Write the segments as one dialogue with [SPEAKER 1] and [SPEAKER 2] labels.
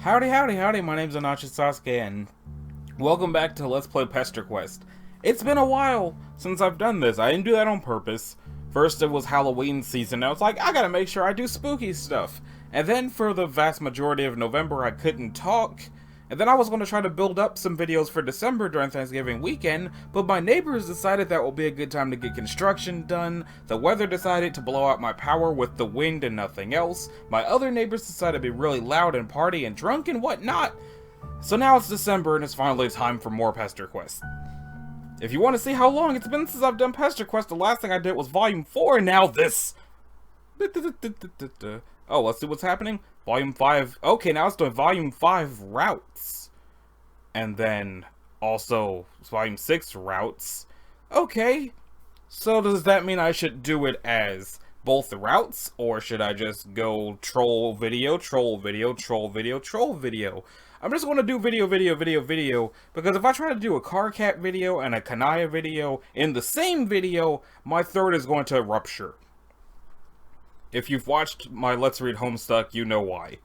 [SPEAKER 1] Howdy, howdy, howdy, my name's Anachi Sasuke, and welcome back to Let's Play Pesterquest. It's been a while since I've done this. I didn't do that on purpose. First it was Halloween season, I was like, I gotta make sure I do spooky stuff. And then for the vast majority of November I couldn't talk. And then I was going to try to build up some videos for December during Thanksgiving weekend, but my neighbors decided that would be a good time to get construction done, the weather decided to blow out my power with the wind and nothing else, my other neighbors decided to be really loud and party and drunk and whatnot. So now it's December and it's finally time for more Pesterquest. If you want to see how long it's been since I've done Pesterquest, the last thing I did was Volume 4 and now this! Oh, let's see what's happening. Volume 5. Okay, now it's doing Volume 5 routes. And then also Volume 6 routes. Okay. So does that mean I should do it as both routes? Or should I just go troll video, troll video, troll video, troll video? I'm just going to do video, because if I try to do a Car Cat video and a Kanaya video in the same video, my throat is going to rupture. If you've watched my Let's Read Homestuck, you know why.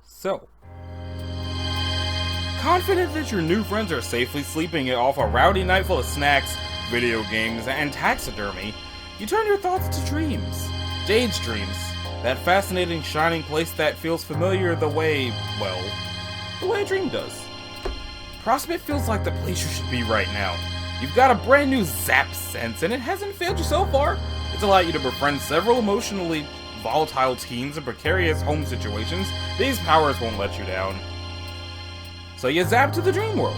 [SPEAKER 1] So, confident that your new friends are safely sleeping off a rowdy night full of snacks, video games, and taxidermy, you turn your thoughts to dreams. Jade's dreams. That fascinating, shining place that feels familiar the way, well, the way a dream does. Prospect feels like the place you should be right now. You've got a brand new zap sense, and it hasn't failed you so far. It's allowed you to befriend several emotionally volatile teens in precarious home situations. These powers won't let you down. So you zap to the dream world.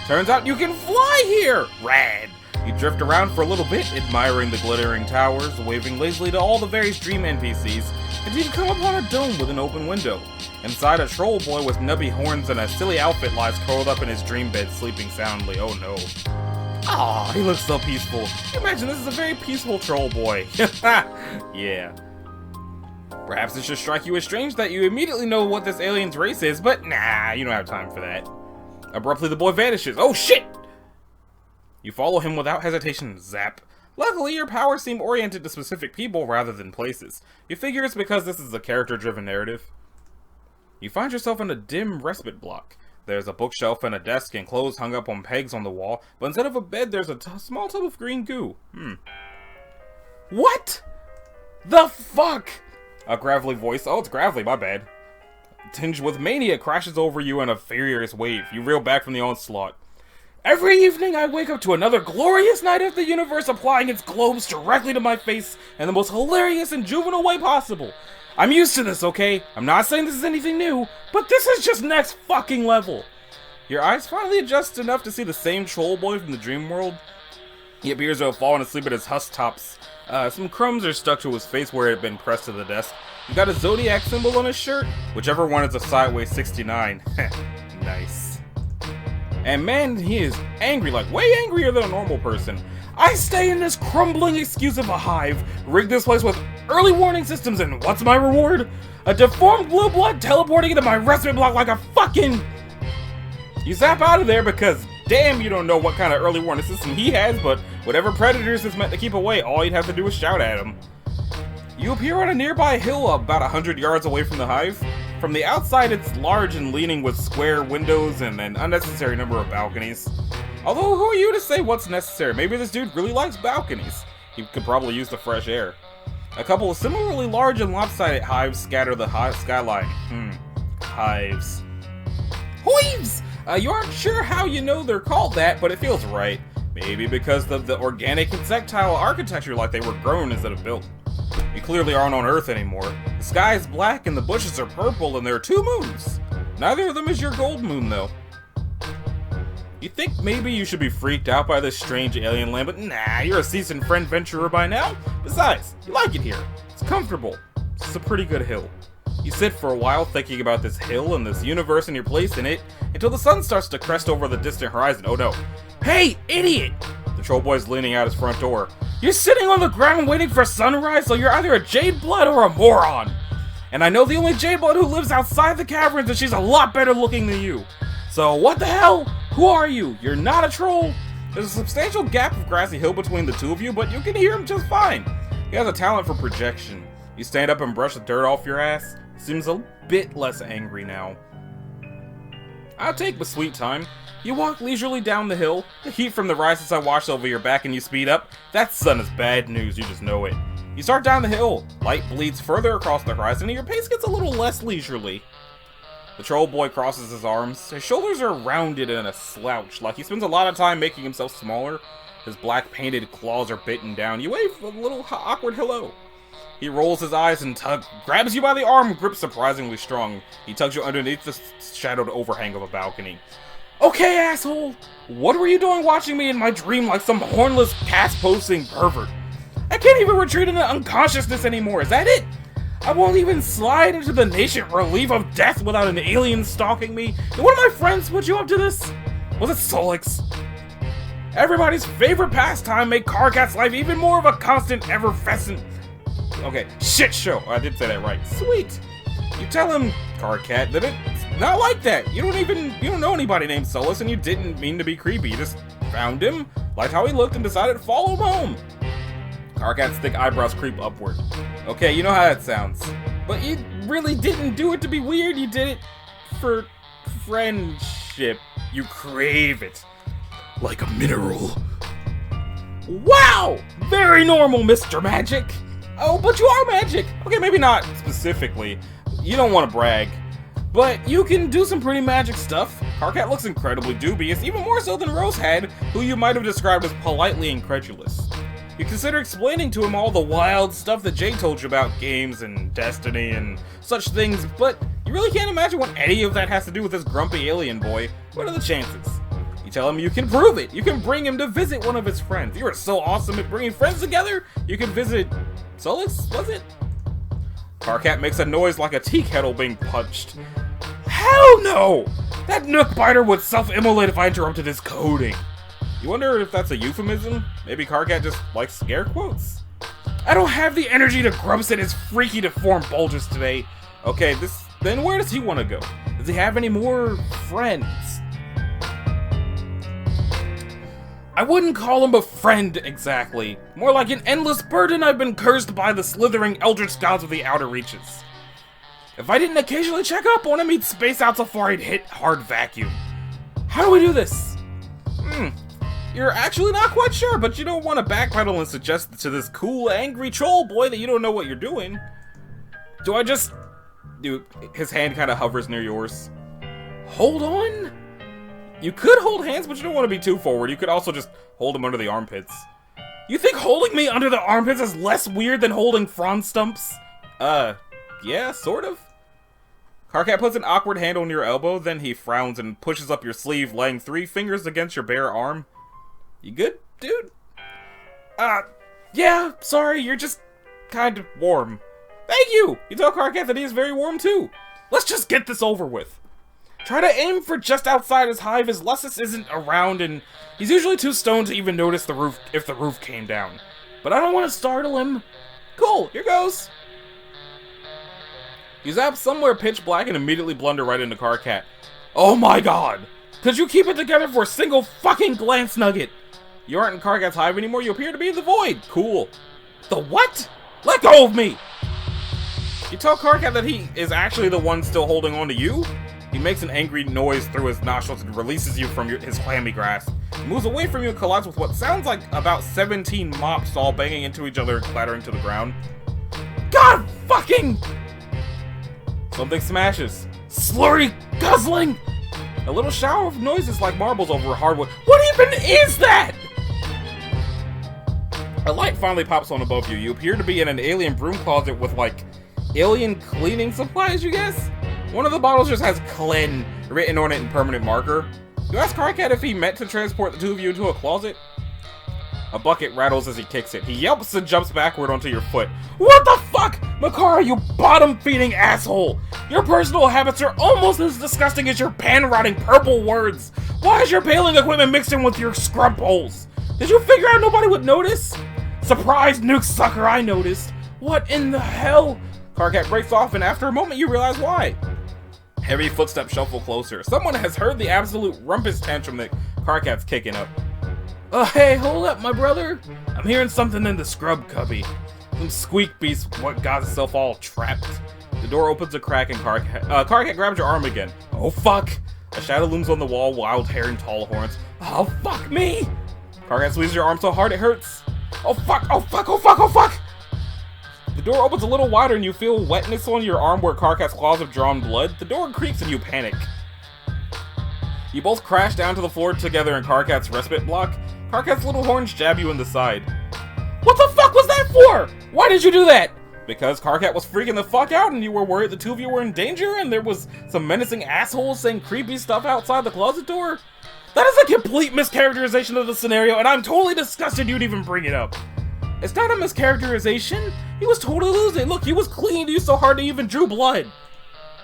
[SPEAKER 1] Turns out you can fly here! Rad! You drift around for a little bit, admiring the glittering towers, waving lazily to all the various dream NPCs, until you come upon a dome with an open window. Inside, a troll boy with nubby horns and a silly outfit lies curled up in his dream bed, sleeping soundly. Oh no. Aw, he looks so peaceful. Imagine this is a very peaceful troll boy. Yeah. Perhaps it should strike you as strange that you immediately know what this alien's race is, but nah, you don't have time for that. Abruptly, the boy vanishes. Oh shit! You follow him without hesitation. Zap. Luckily, your powers seem oriented to specific people rather than places. You figure it's because this is a character-driven narrative. You find yourself in a dim respite block. There's a bookshelf and a desk and clothes hung up on pegs on the wall, but instead of a bed, there's a small tub of green goo. What the fuck? A gravelly voice, oh, it's gravelly, my bad, tinged with mania, crashes over you in a furious wave. You reel back from the onslaught. Every evening I wake up to another glorious night of the universe applying its globes directly to my face in the most hilarious and juvenile way possible. I'm used to this, okay? I'm not saying this is anything new, but this is just next fucking level. Your eyes finally adjust enough to see the same troll boy from the dream world. He appears to have fallen asleep at his husk tops. Some crumbs are stuck to his face where it had been pressed to the desk. He got a zodiac symbol on his shirt, whichever one is a sideways 69. Nice. And man, he is angry, like way angrier than a normal person. I stay in this crumbling excuse of a hive, rig this place with early warning systems, and what's my reward? A deformed blue blood teleporting into my respite block like a fucking... You zap out of there because damn, you don't know what kind of early warning system he has, but whatever predators it's meant to keep away, all you'd have to do is shout at him. You appear on a nearby hill about 100 yards away from the hive. From the outside, it's large and leaning with square windows and an unnecessary number of balconies. Although, who are you to say what's necessary? Maybe this dude really likes balconies. He could probably use the fresh air. A couple of similarly large and lopsided hives scatter the skyline. Hives. Hives! You aren't sure how you know they're called that, but it feels right. Maybe because of the organic insectile architecture, like they were grown instead of built. You clearly aren't on Earth anymore. The sky is black and the bushes are purple and there are two moons. Neither of them is your gold moon, though. You think maybe you should be freaked out by this strange alien land, but nah, you're a seasoned friend venturer by now. Besides, you like it here. It's comfortable. It's a pretty good hill. You sit for a while thinking about this hill and this universe and your place in it, until the sun starts to crest over the distant horizon. Oh no. Hey, idiot! The troll boy's leaning out his front door. You're sitting on the ground waiting for sunrise, so you're either a Jade Blood or a moron! And I know the only Jade Blood who lives outside the caverns, and she's a lot better looking than you. So what the hell? Who are you? You're not a troll? There's a substantial gap of grassy hill between the two of you, but you can hear him just fine. He has a talent for projection. You stand up and brush the dirt off your ass. Seems a bit less angry now. I'll take the sweet time. You walk leisurely down the hill, the heat from the rises I wash over your back and you speed up. That sun is bad news, you just know it. You start down the hill, light bleeds further across the horizon and your pace gets a little less leisurely. The troll boy crosses his arms. His shoulders are rounded in a slouch, like he spends a lot of time making himself smaller. His black painted claws are bitten down. You wave a little awkward hello. He rolls his eyes and grabs you by the arm, grip surprisingly strong. He tugs you underneath the shadowed overhang of a balcony. Okay, asshole! What were you doing watching me in my dream like some hornless cast-posting pervert? I can't even retreat into unconsciousness anymore, is that it? I won't even slide into the nascent relief of death without an alien stalking me. Did one of my friends put you up to this? Was it Solix? Everybody's favorite pastime made Karkat's life even more of a constant, effervescent... Okay, shit show. I did say that right. Sweet. You tell him, Karkat, that it's not like that. You don't know anybody named Solus, and you didn't mean to be creepy. You just found him, liked how he looked, and decided to follow him home. Karkat's thick eyebrows creep upward. Okay, you know how that sounds. But you really didn't do it to be weird. You did it for friendship. You crave it. Like a mineral. Wow! Very normal, Mr. Magic. Oh, but you are magic. Okay, maybe not specifically. You don't want to brag. But you can do some pretty magic stuff. Karkat looks incredibly dubious, even more so than Rosehead, who you might have described as politely incredulous. You consider explaining to him all the wild stuff that Jay told you about games and Destiny and such things, but you really can't imagine what any of that has to do with this grumpy alien boy. What are the chances? You tell him you can prove it. You can bring him to visit one of his friends. You are so awesome at bringing friends together, you can visit... Solix, was it? Karkat makes a noise like a tea kettle being punched. Hell no! That nook biter would self-immolate if I interrupted his coding. You wonder if that's a euphemism? Maybe Karkat just likes scare quotes? I don't have the energy to grumps at his freaky deformed bulges today. Okay, then where does he want to go? Does he have any more friends? I wouldn't call him a friend, exactly. More like an endless burden I've been cursed by the slithering eldritch gods of the outer reaches. If I didn't occasionally check up on him, he'd space out so far he'd hit hard vacuum. How do we do this? You're actually not quite sure, but you don't want to backpedal and suggest to this cool, angry troll boy that you don't know what you're doing. Do I just... Dude, his hand kind of hovers near yours. Hold on? You could hold hands, but you don't want to be too forward. You could also just hold him under the armpits. You think holding me under the armpits is less weird than holding frond stumps? Yeah, sort of. Karkat puts an awkward hand on your elbow, then he frowns and pushes up your sleeve, laying 3 fingers against your bare arm. You good, dude? Yeah, sorry, you're just kind of warm. Thank you! You tell Karkat that he is very warm too. Let's just get this over with. Try to aim for just outside his hive as Lussus isn't around and he's usually too stoned to even notice the roof if the roof came down. But I don't want to startle him. Cool, here goes. You zap somewhere pitch black and immediately blunder right into Karkat. Oh my god! Could you keep it together for a single fucking glance nugget? You aren't in Karkat's hive anymore, you appear to be in the void. Cool. The what? Let go of me! You tell Karkat that he is actually the one still holding on to you? He makes an angry noise through his nostrils and releases you from his clammy grasp. He moves away from you and collides with what sounds like about 17 mops all banging into each other and clattering to the ground. God fucking... Something smashes. Slurry guzzling! A little shower of noises like marbles over hardwood. What even is that? A light finally pops on above you. You appear to be in an alien broom closet with, like, alien cleaning supplies, you guess? One of the bottles just has Clen written on it in permanent marker. You ask Karkat if he meant to transport the two of you into a closet. A bucket rattles as he kicks it. He yelps and jumps backward onto your foot. What the fuck? Makara, you bottom-feeding asshole! Your personal habits are almost as disgusting as your pan-rotting purple words! Why is your paling equipment mixed in with your scrub holes? Did you figure out nobody would notice? Surprise, nuke sucker, I noticed! What in the hell? Karkat breaks off, and after a moment you realize why. Heavy footsteps shuffle closer. Someone has heard the absolute rumpus tantrum that Karkat's kicking up. Hey, hold up, my brother. I'm hearing something in the scrub cubby. Some squeak beast what got itself all trapped. The door opens a crack and Karkat grabs your arm again. Oh fuck! A shadow looms on the wall, wild hair and tall horns. Oh fuck me! Karkat squeezes your arm so hard it hurts. Oh fuck, oh fuck, oh fuck, oh fuck! The door opens a little wider and you feel wetness on your arm where Karkat's claws have drawn blood. The door creaks and you panic. You both crash down to the floor together in Karkat's respite block. Karkat's little horns jab you in the side. What the fuck was that for? Why did you do that? Because Karkat was freaking the fuck out and you were worried the two of you were in danger and there was some menacing assholes saying creepy stuff outside the closet door? That is a complete mischaracterization of the scenario and I'm totally disgusted you'd even bring it up. It's not a mischaracterization. He was totally losing. Look, he was clinging to you so hard he even drew blood.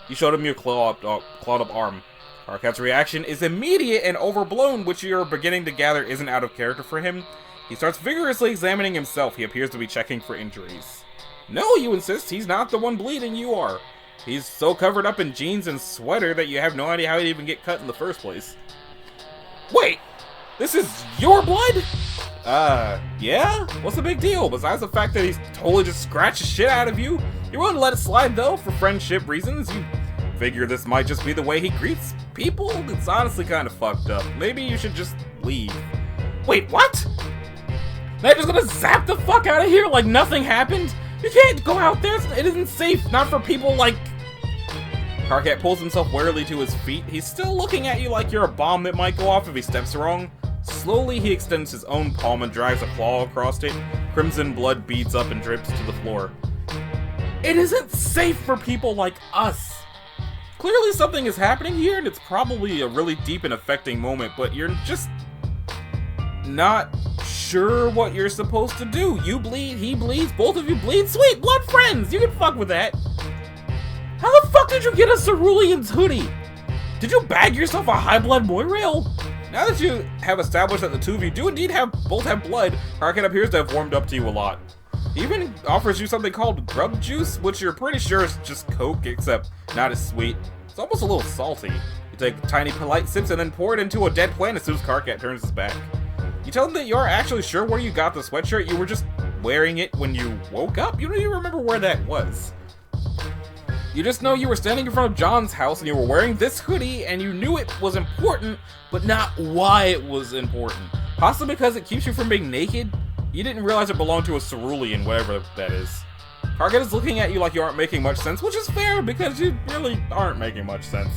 [SPEAKER 1] You showed him your clawed up arm. Karkat's reaction is immediate and overblown, which you're beginning to gather isn't out of character for him. He starts vigorously examining himself. He appears to be checking for injuries. No, you insist, he's not the one bleeding, you are. He's so covered up in jeans and sweater that you have no idea how he'd even get cut in the first place. Wait, this is your blood? Yeah? What's the big deal? Besides the fact that he's totally just scratched the shit out of you? You're willing to let it slide though, for friendship reasons? You figure this might just be the way he greets people? It's honestly kind of fucked up. Maybe you should just leave. Wait, what? They're just gonna zap the fuck out of here like nothing happened? You can't go out there, it isn't safe, not for people like... Karkat pulls himself warily to his feet. He's still looking at you like you're a bomb that might go off if he steps wrong. Slowly, he extends his own palm and drives a claw across it. Crimson blood beads up and drips to the floor. It isn't safe for people like us. Clearly something is happening here, and it's probably a really deep and affecting moment, but you're just not sure what you're supposed to do. You bleed, he bleeds, both of you bleed. Sweet, blood friends! You can fuck with that. How the fuck did you get a Cerulean's hoodie? Did you bag yourself a high blood Moirail? Now that you have established that the two of you do indeed both have blood, Karkat appears to have warmed up to you a lot. He even offers you something called grub juice, which you're pretty sure is just Coke, except not as sweet. It's almost a little salty. You take tiny polite sips and then pour it into a dead plant as soon as Karkat turns his back. You tell him that you're actually sure where you got the sweatshirt, you were just wearing it when you woke up? You don't even remember where that was. You just know you were standing in front of John's house and you were wearing this hoodie and you knew it was important, but not why it was important. Possibly because it keeps you from being naked? You didn't realize it belonged to a cerulean, whatever that is. Karkat is looking at you like you aren't making much sense, which is fair because you really aren't making much sense.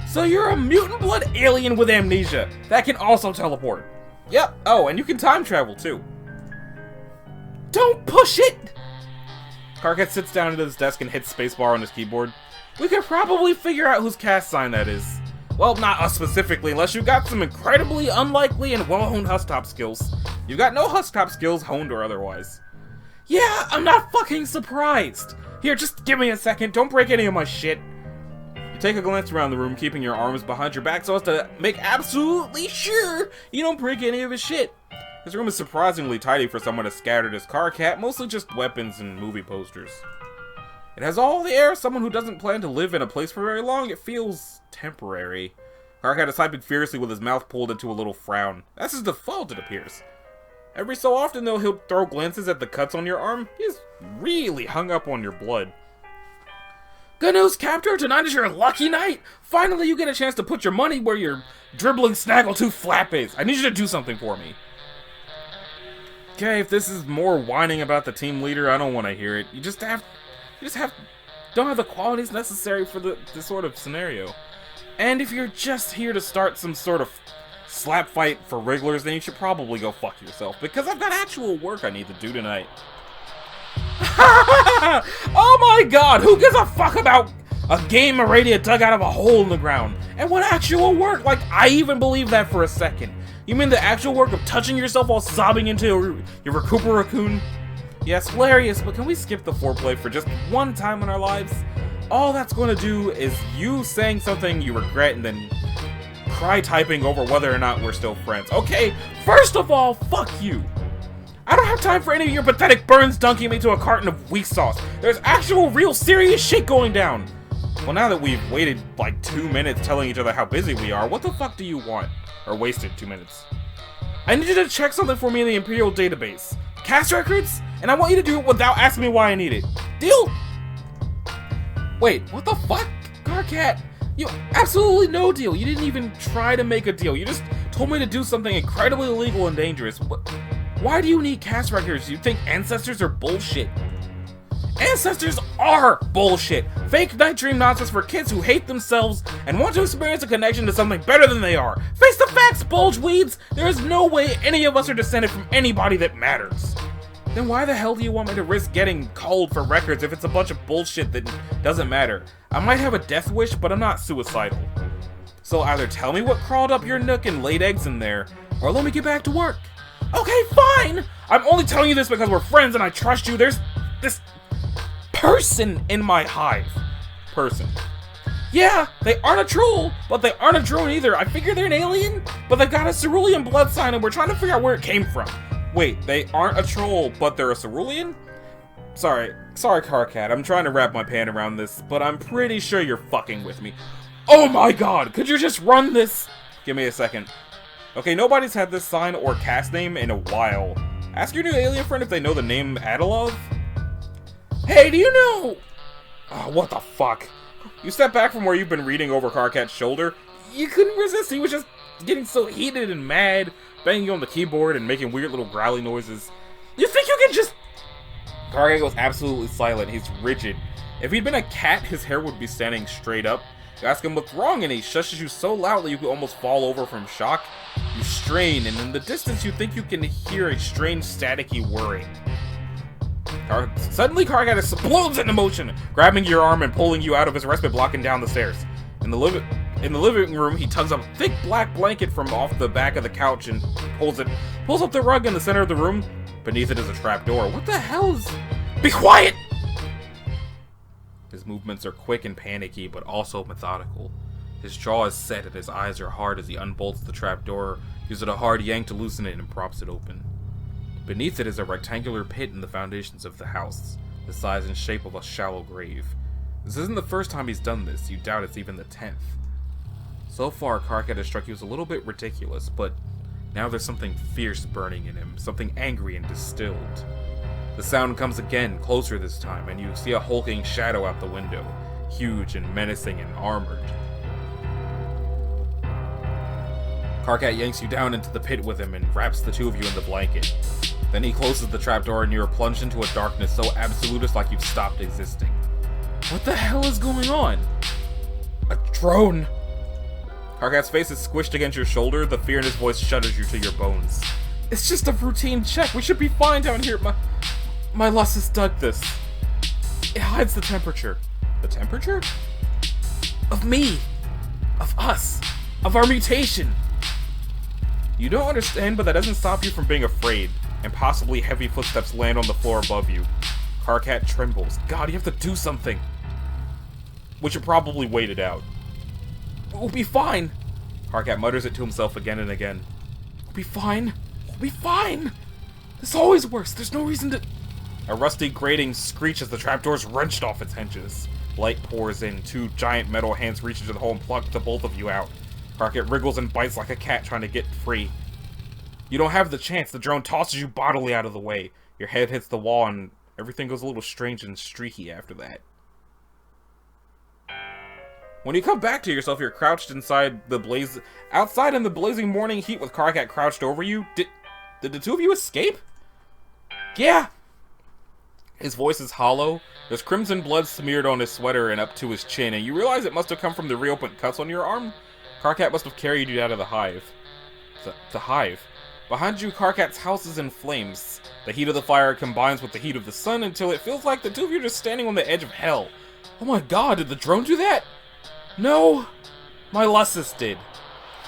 [SPEAKER 1] So you're a mutant blood alien with amnesia that can also teleport. Yep, oh, and you can time travel too. Don't push it! Karkat sits down at his desk and hits spacebar on his keyboard. We could probably figure out whose cast sign that is. Well, not us specifically, unless you've got some incredibly unlikely and well-honed Hustop skills. You've got no Hustop skills, honed or otherwise. Yeah, I'm not fucking surprised. Here, just give me a second, don't break any of my shit. You take a glance around the room, keeping your arms behind your back so as to make absolutely sure you don't break any of his shit. This room is surprisingly tidy for someone as scattered as Karkat, mostly just weapons and movie posters. It has all the air of someone who doesn't plan to live in a place for very long. It feels temporary. Karkat is typing furiously with his mouth pulled into a little frown. That's his default, it appears. Every so often, though, he'll throw glances at the cuts on your arm. He's really hung up on your blood. Good news, Captor! Tonight is your lucky night! Finally, you get a chance to put your money where your dribbling Snaggletooth flap is. I need you to do something for me. Okay, if this is more whining about the team leader, I don't want to hear it. You don't have the qualities necessary for this sort of scenario. And if you're just here to start some sort of slap fight for regulars, then you should probably go fuck yourself, because I've got actual work I need to do tonight. Oh my god, who gives a fuck about a game Aradia dug out of a hole in the ground? And what actual work? Like, I even believe that for a second. You mean the actual work of touching yourself while sobbing into your Recupera-kun? Yes, hilarious, but can we skip the foreplay for just one time in our lives? All that's going to do is you saying something you regret and then cry typing over whether or not we're still friends. Okay, first of all, fuck you. I don't have time for any of your pathetic burns dunking me to a carton of weak sauce. There's actual real serious shit going down. Well, now that we've waited like 2 minutes telling each other how busy we are, what the fuck do you want? Or wasted 2 minutes. I need you to check something for me in the Imperial database. Cast records? And I want you to do it without asking me why I need it. Deal? Wait, what the fuck? Carcat, you absolutely no deal. You didn't even try to make a deal. You just told me to do something incredibly illegal and dangerous. Why do you need cast records? You think ancestors are bullshit? Ancestors are bullshit! Fake night dream nonsense for kids who hate themselves and want to experience a connection to something better than they are. Face the facts, bulgeweeds! There is no way any of us are descended from anybody that matters. Then why the hell do you want me to risk getting called for records if it's a bunch of bullshit that doesn't matter? I might have a death wish, but I'm not suicidal. So either tell me what crawled up your nook and laid eggs in there, or let me get back to work. Okay, fine! I'm only telling you this because we're friends and I trust you. There's this person in my hive. Person. Yeah, they aren't a troll, but they aren't a drone either. I figure they're an alien, but they've got a cerulean blood sign and we're trying to figure out where it came from. Wait, they aren't a troll, but they're a cerulean? Sorry, Carcat, I'm trying to wrap my pan around this, but I'm pretty sure you're fucking with me. Oh my god, could you just run this? Give me a second. Okay, nobody's had this sign or cast name in a while. Ask your new alien friend if they know the name Adalov. Hey, do you know... Oh, what the fuck? You step back from where you've been reading over Carcat's shoulder. You couldn't resist, he was just getting so heated and mad, banging on the keyboard and making weird little growly noises. You think you can just... Carcat goes absolutely silent, he's rigid. If he'd been a cat, his hair would be standing straight up. You ask him what's wrong and he shushes you so loudly you could almost fall over from shock. You strain, and in the distance you think you can hear a strange staticky whirring. Suddenly Carcat explodes into motion, grabbing your arm and pulling you out of his respite block and down the stairs. In the living room, he tugs a thick black blanket from off the back of the couch and pulls up the rug in the center of the room. Beneath it is a trapdoor. What the hell is... Be quiet! His movements are quick and panicky, but also methodical. His jaw is set and his eyes are hard as he unbolts the trapdoor, using a hard yank to loosen it and props it open. Beneath it is a rectangular pit in the foundations of the house, the size and shape of a shallow grave. This isn't the first time he's done this, you doubt it's even the 10th. So far, Carcat has struck you as a little bit ridiculous, but now there's something fierce burning in him, something angry and distilled. The sound comes again, closer this time, and you see a hulking shadow out the window, huge and menacing and armored. Carcat yanks you down into the pit with him and wraps the two of you in the blanket. Then he closes the trapdoor and you are plunged into a darkness so absolute it's like you've stopped existing. What the hell is going on? A drone! Carcat's face is squished against your shoulder, the fear in his voice shudders you to your bones. It's just a routine check, we should be fine down here. My Lussus dug this. It hides the temperature. The temperature? Of me! Of us! Of our mutation! You don't understand, but that doesn't stop you from being afraid, and possibly heavy footsteps land on the floor above you. Carcat trembles. God, you have to do something! We should probably wait it out. We'll be fine! Carcat mutters it to himself again and again. We'll be fine! We'll be fine! This always works, there's no reason to... A rusty grating screeches as the trapdoor's wrenched off its hinges. Light pours in, two giant metal hands reach into the hole and pluck the both of you out. Carcat wriggles and bites like a cat trying to get free. You don't have the chance, the drone tosses you bodily out of the way. Your head hits the wall and everything goes a little strange and streaky after that. When you come back to yourself, you're crouched outside in the blazing morning heat with Carcat crouched over you. Did the two of you escape? Yeah! His voice is hollow. There's crimson blood smeared on his sweater and up to his chin, and you realize it must have come from the reopened cuts on your arm? Carcat must have carried you out of the hive. The hive. Behind you, Carcat's house is in flames. The heat of the fire combines with the heat of the sun until it feels like the two of you are just standing on the edge of hell. Oh my god, did the drone do that? No, my Lussus did.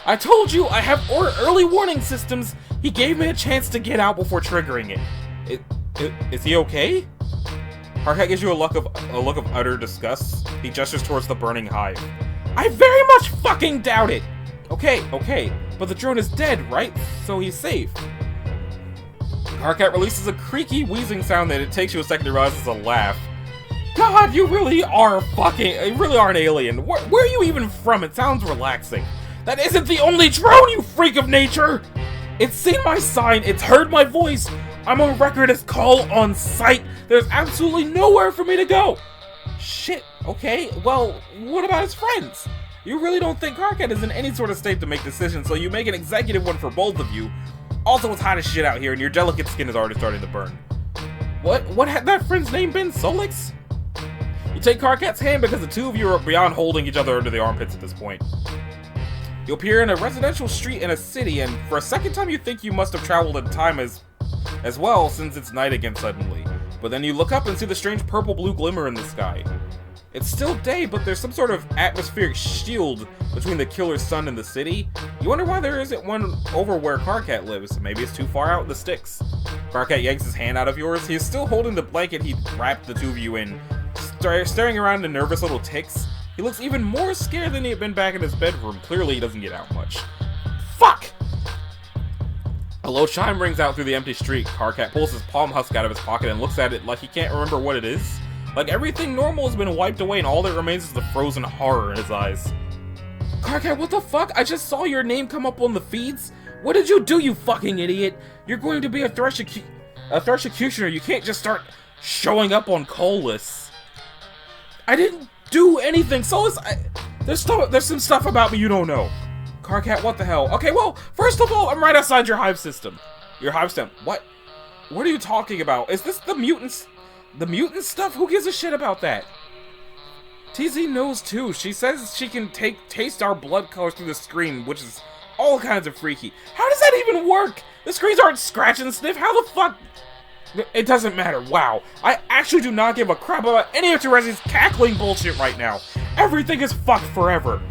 [SPEAKER 1] I told you, I have early warning systems. He gave me a chance to get out before triggering it. Is he okay? Carcat gives you a look of utter disgust. He gestures towards the burning hive. I very much fucking doubt it! Okay, but the drone is dead, right? So he's safe. Carcat releases a creaky, wheezing sound that it takes you a second to realize is a laugh. God, you really are an alien. Where are you even from? It sounds relaxing. That isn't the only drone, you freak of nature! It's seen my sign, it's heard my voice. I'm on record as call on sight. There's absolutely nowhere for me to go. Shit, okay, well, what about his friends? You really don't think Karkat is in any sort of state to make decisions, so you make an executive one for both of you. Also, it's hot as shit out here, and your delicate skin is already starting to burn. What had that friend's name been? Solix? You take Karkat's hand because the two of you are beyond holding each other under the armpits at this point. You appear in a residential street in a city, and for a second time you think you must have traveled in time as well, since it's night again suddenly. But then you look up and see the strange purple-blue glimmer in the sky. It's still day, but there's some sort of atmospheric shield between the killer's sun and the city. You wonder why there isn't one over where Karkat lives. Maybe it's too far out in the sticks. Karkat yanks his hand out of yours. He is still holding the blanket he wrapped the two of you in, staring around in nervous little ticks. He looks even more scared than he had been back in his bedroom. Clearly he doesn't get out much. Fuck! A low chime rings out through the empty street. Karkat pulls his palm husk out of his pocket and looks at it like he can't remember what it is. Like everything normal has been wiped away and all that remains is the frozen horror in his eyes. Karkat, what the fuck? I just saw your name come up on the feeds. What did you do, you fucking idiot? You're going to be a thrush executioner. You can't just start showing up on call lists. I didn't do anything. Solus, there's some stuff about me you don't know. Karkat, what the hell? Okay, well, first of all, I'm right outside your hive system. Your hive system. What? What are you talking about? Is this the mutants? The mutant stuff? Who gives a shit about that? TZ knows too. She says she can taste our blood colors through the screen, which is all kinds of freaky. How does that even work? The screens aren't scratch and sniff. How the fuck? It doesn't matter. Wow. I actually do not give a crap about any of Terezi's cackling bullshit right now. Everything is fucked forever.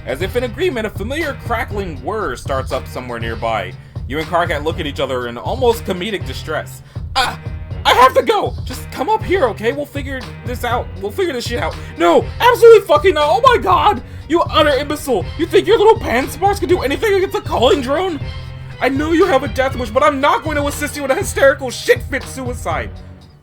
[SPEAKER 1] As if in agreement, a familiar crackling whir starts up somewhere nearby. You and Karkat look at each other in almost comedic distress. I have to go! Just come up here, okay? We'll figure this out. We'll figure this shit out. No! Absolutely fucking not! Oh my god! You utter imbecile! You think your little pan smarts can do anything against a calling drone? I know you have a death wish, but I'm not going to assist you in a hysterical shit-fit suicide!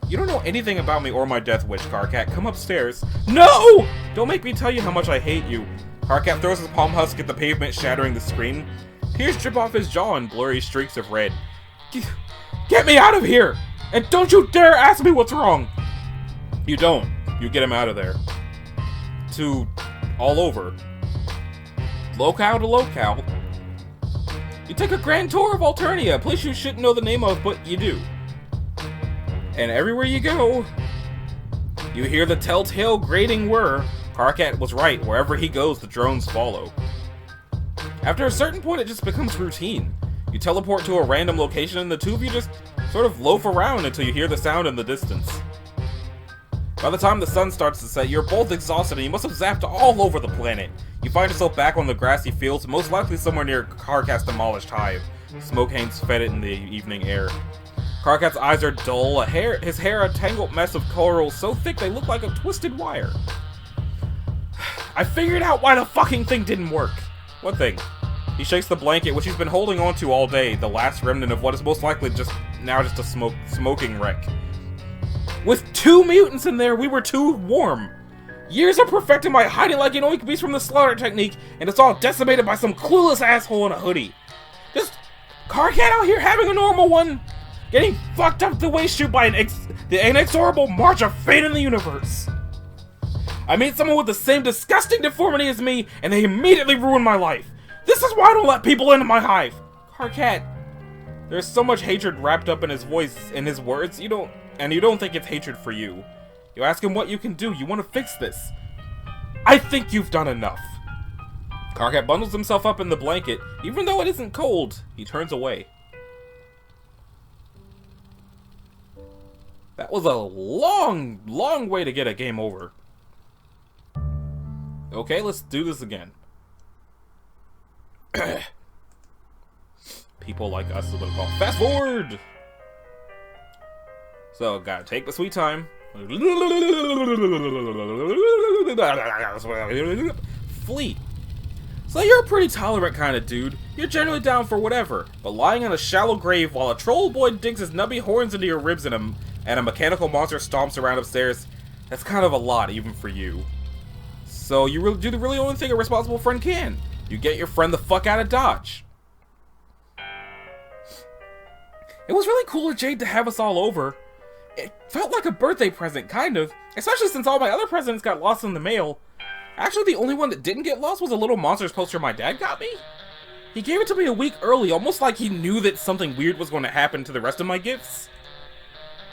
[SPEAKER 1] You don't know anything about me or my death wish, Karkat. Come upstairs. No! Don't make me tell you how much I hate you. Karkat throws his palm husk at the pavement, shattering the screen. Tears drip off his jaw in blurry streaks of red. Get me out of here! And don't you dare ask me what's wrong! You don't. You get him out of there. To all over. Locale to locale. You take a grand tour of Alternia, a place you shouldn't know the name of, but you do. And everywhere you go, you hear the telltale grating whir. Karkat was right. Wherever he goes, the drones follow. After a certain point, it just becomes routine. You teleport to a random location and the two of you just sort of loaf around until you hear the sound in the distance. By the time the sun starts to set, you're both exhausted and you must have zapped all over the planet. You find yourself back on the grassy fields, most likely somewhere near Karkat's demolished hive. Smoke hangs fed it in the evening air. Karkat's eyes are dull, his hair a tangled mess of corals so thick they look like a twisted wire. I figured out why the fucking thing didn't work. What thing? He shakes the blanket, which he's been holding onto all day, the last remnant of what is most likely just a smoking wreck. With 2 mutants in there, we were too warm. Years of perfecting my hiding like an oink beast from the slaughter technique, and it's all decimated by some clueless asshole in a hoodie. Just Karkat out here having a normal one, getting fucked up the waist shoot by the inexorable march of fate in the universe. I meet someone with the same disgusting deformity as me, and they immediately ruin my life. This is why I don't let people into my hive. Karkat, there's so much hatred wrapped up in his voice and his words, you don't think it's hatred for you. You ask him what you can do, you want to fix this. I think you've done enough. Karkat bundles himself up in the blanket. Even though it isn't cold, he turns away. That was a long, long way to get a game over. Okay, let's do this again. People like us is what it's called. Fast forward! So, gotta take the sweet time. Fleet. So you're a pretty tolerant kind of dude. You're generally down for whatever. But lying on a shallow grave while a troll boy digs his nubby horns into your ribs and a mechanical monster stomps around upstairs, that's kind of a lot, even for you. So you do the really only thing a responsible friend can. You get your friend the fuck out of Dodge. It was really cool of Jade to have us all over. It felt like a birthday present, kind of. Especially since all my other presents got lost in the mail. Actually, the only one that didn't get lost was a little Monsters poster my dad got me. He gave it to me a week early, almost like he knew that something weird was going to happen to the rest of my gifts.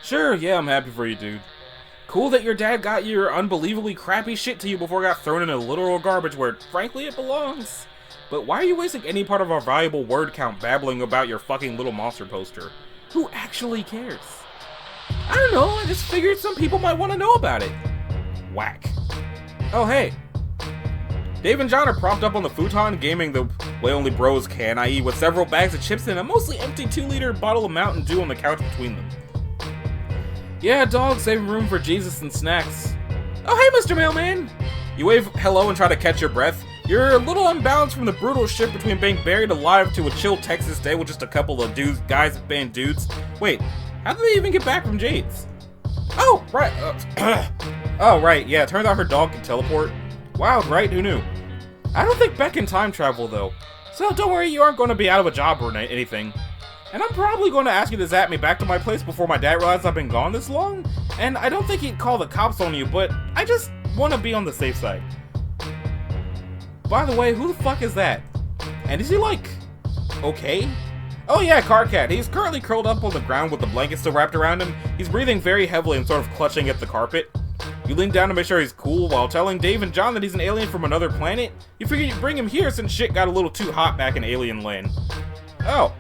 [SPEAKER 1] Sure, yeah, I'm happy for you, dude. Cool that your dad got your unbelievably crappy shit to you before it got thrown in a literal garbage where, frankly, it belongs. But why are you wasting any part of our valuable word count babbling about your fucking little monster poster? Who actually cares? I don't know, I just figured some people might want to know about it. Whack. Oh, hey. Dave and John are propped up on the futon, gaming the way only bros can, i.e. with several bags of chips and a mostly empty 2-liter bottle of Mountain Dew on the couch between them. Yeah, dog, saving room for Jesus and snacks. Oh, hey, Mr. Mailman! You wave hello and try to catch your breath. You're a little unbalanced from the brutal shift between being buried alive to a chill Texas day with just a couple of guys being dudes. Wait, how did they even get back from Jade's? Oh, right. Oh, right, yeah, turns out her dog can teleport. Wow, right, who knew? I don't think Beck can time travel, though. So don't worry, you aren't going to be out of a job or anything. And I'm probably going to ask you to zap me back to my place before my dad realizes I've been gone this long. And I don't think he'd call the cops on you, but I just want to be on the safe side. By the way, who the fuck is that? And is he like, okay? Oh yeah, Carcat. He's currently curled up on the ground with the blanket still wrapped around him. He's breathing very heavily and sort of clutching at the carpet. You lean down to make sure he's cool while telling Dave and John that he's an alien from another planet. You figure you'd bring him here since shit got a little too hot back in Alien Land. Oh.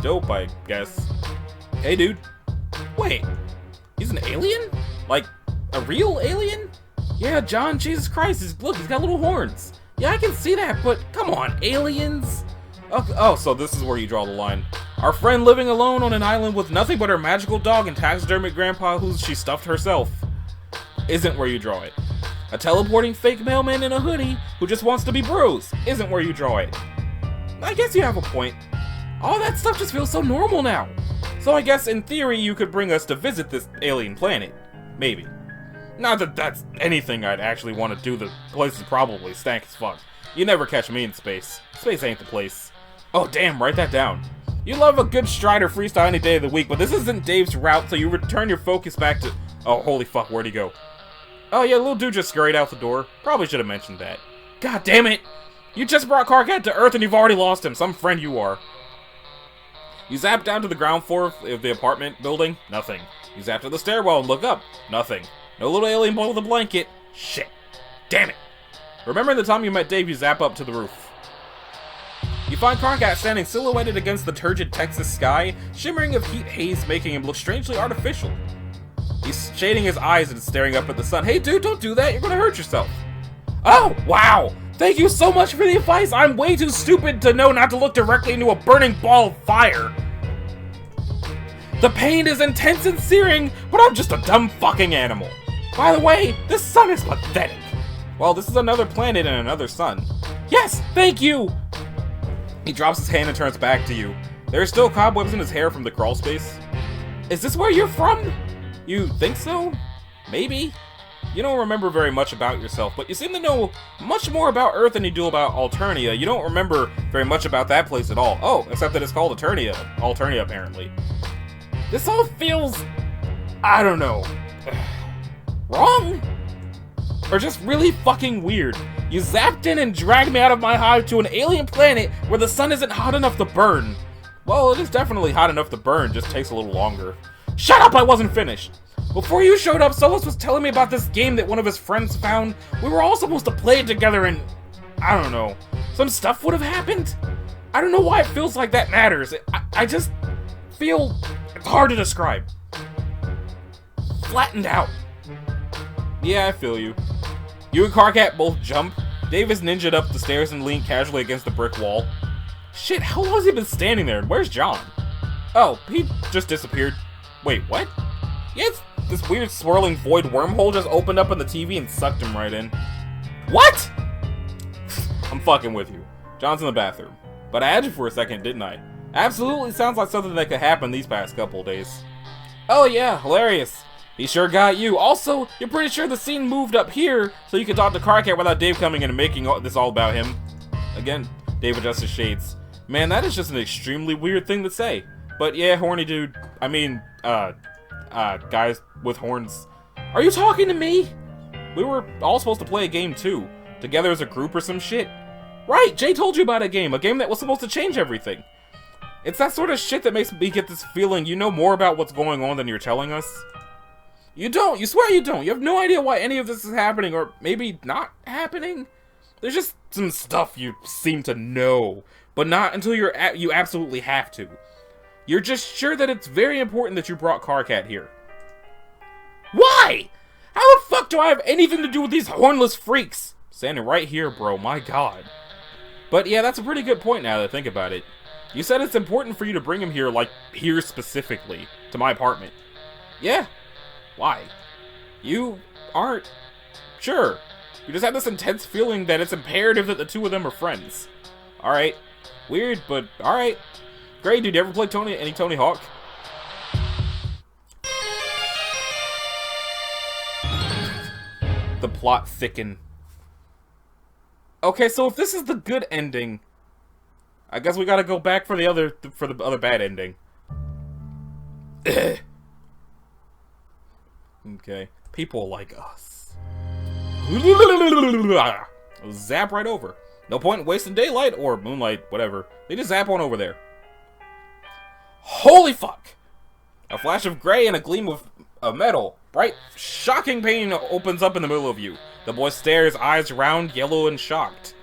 [SPEAKER 1] Dope, I guess. Hey, dude. Wait. He's an alien? Like, a real alien? Yeah, John, Jesus Christ. Look, he's got little horns. Yeah, I can see that, but come on, aliens? Oh, so this is where you draw the line. Our friend living alone on an island with nothing but her magical dog and taxidermic grandpa who she stuffed herself. Isn't where you draw it. A teleporting fake mailman in a hoodie who just wants to be bros isn't where you draw it. I guess you have a point. All that stuff just feels so normal now. So I guess in theory you could bring us to visit this alien planet. Maybe. Not that that's anything I'd actually want to do, the place is probably stank as fuck. You never catch me in space. Space ain't the place. Oh damn, write that down. You love a good Strider freestyle any day of the week, but this isn't Dave's route, so you return your focus back to... Oh, holy fuck, where'd he go? Oh yeah, little dude just scurried out the door. Probably should have mentioned that. God damn it! You just brought Carcat to Earth and you've already lost him. Some friend you are. You zap down to the ground floor of the apartment building. Nothing. You zap to the stairwell and look up. Nothing. No little alien boy with a blanket. Shit. Damn it. Remembering the time you met Dave, you zap up to the roof. You find Carcat standing silhouetted against the turgid Texas sky, shimmering of heat haze making him look strangely artificial. He's shading his eyes and staring up at the sun. Hey dude, don't do that, you're gonna hurt yourself. Oh, wow! Thank you so much for the advice! I'm way too stupid to know not to look directly into a burning ball of fire! The pain is intense and searing, but I'm just a dumb fucking animal. By the way, this sun is pathetic. Well, this is another planet and another sun. Yes, thank you! He drops his hand and turns back to you. There are still cobwebs in his hair from the crawl space. Is this where you're from? You think so? Maybe? You don't remember very much about yourself, but you seem to know much more about Earth than you do about Alternia. You don't remember very much about that place at all. Oh, except that it's called Alternia, apparently. This all feels... I don't know. Wrong? Or just really fucking weird. You zapped in and dragged me out of my hive to an alien planet where the sun isn't hot enough to burn. Well, it is definitely hot enough to burn, just takes a little longer. Shut up, I wasn't finished! Before you showed up, Solus was telling me about this game that one of his friends found. We were all supposed to play it together and... I don't know. Some stuff would have happened? I don't know why it feels like that matters. I just feel... It's hard to describe. Flattened out. Yeah, I feel you. You and Carcat both jump. Davis ninja'd up the stairs and leaned casually against the brick wall. Shit, how long has he been standing there? And where's John? Oh, he just disappeared. Wait, what? Yeah, this weird swirling void wormhole just opened up on the TV and sucked him right in. What? I'm fucking with you. John's in the bathroom. But I had you for a second, didn't I? Absolutely sounds like something that could happen these past couple days. Oh yeah, hilarious. He sure got you. Also, you're pretty sure the scene moved up here so you could talk to Carcat without Dave coming in and making this all about him. Again, Dave adjusts his shades. Man, that is just an extremely weird thing to say. But yeah, horny dude. I mean, guys with horns. Are you talking to me? We were all supposed to play a game too, together as a group or some shit. Right, Jay told you about a game that was supposed to change everything. It's that sort of shit that makes me get this feeling you know more about what's going on than you're telling us. You don't, you swear you don't. You have no idea why any of this is happening, or maybe not happening. There's just some stuff you seem to know, but not until you absolutely have to. You're just sure that it's very important that you brought Carcat here. Why? How the fuck do I have anything to do with these hornless freaks? Standing right here, bro, my god. But yeah, that's a pretty good point now that I think about it. You said it's important for you to bring him here, like, here specifically, to my apartment. Yeah. Why? You aren't sure. You just have this intense feeling that it's imperative that the two of them are friends. Alright. Weird, but alright. Great, dude, you ever play any Tony Hawk? The plot thicken. Okay, so if this is the good ending, I guess we gotta go back for the other bad ending. Okay. People like us. Zap right over. No point in wasting daylight or moonlight, whatever. They just zap on over there. Holy fuck! A flash of gray and a gleam of metal. Bright, shocking pain opens up in the middle of you. The boy stares, eyes round, yellow, and shocked.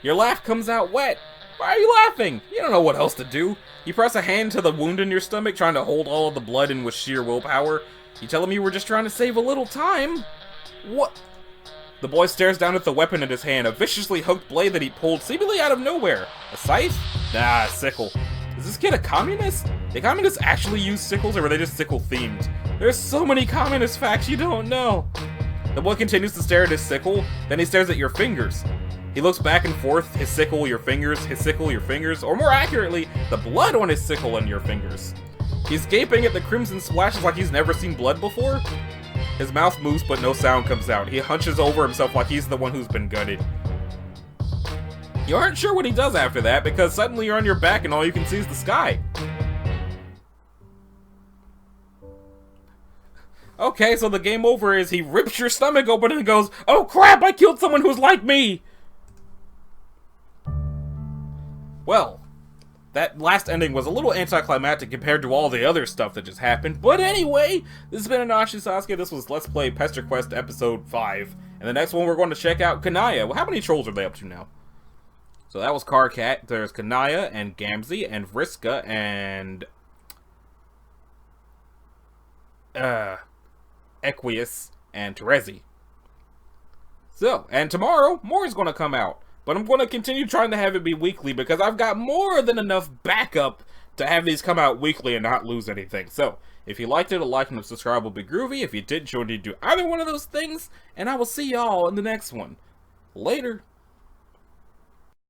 [SPEAKER 1] Your laugh comes out wet. Why are you laughing? You don't know what else to do. You press a hand to the wound in your stomach, trying to hold all of the blood in with sheer willpower. You tell him you were just trying to save a little time? What? The boy stares down at the weapon in his hand, a viciously hooked blade that he pulled seemingly out of nowhere. A scythe? Nah, a sickle. Is this kid a communist? Do communists actually use sickles, or are they just sickle-themed? There's so many communist facts you don't know. The boy continues to stare at his sickle, then he stares at your fingers. He looks back and forth, his sickle, your fingers, his sickle, your fingers, or more accurately, the blood on his sickle and your fingers. He's gaping at the crimson splashes like he's never seen blood before. His mouth moves, but no sound comes out. He hunches over himself like he's the one who's been gutted. You aren't sure what he does after that, because suddenly you're on your back and all you can see is the sky. Okay, so the game over is he rips your stomach open and goes, "Oh crap, I killed someone who's like me!" Well, that last ending was a little anticlimactic compared to all the other stuff that just happened. But anyway, this has been Anashi Sasuke. This was Let's Play Pesterquest Episode 5. And the next one we're going to check out Kanaya. Well, how many trolls are they up to now? So that was Carcat. There's Kanaya and Gamzee and Vriska and Equius and Terezi. So, and tomorrow, more is going to come out. But I'm going to continue trying to have it be weekly because I've got more than enough backup to have these come out weekly and not lose anything. So, if you liked it, a like and a subscribe will be groovy. If you didn't, you need to do either one of those things. And I will see y'all in the next one. Later.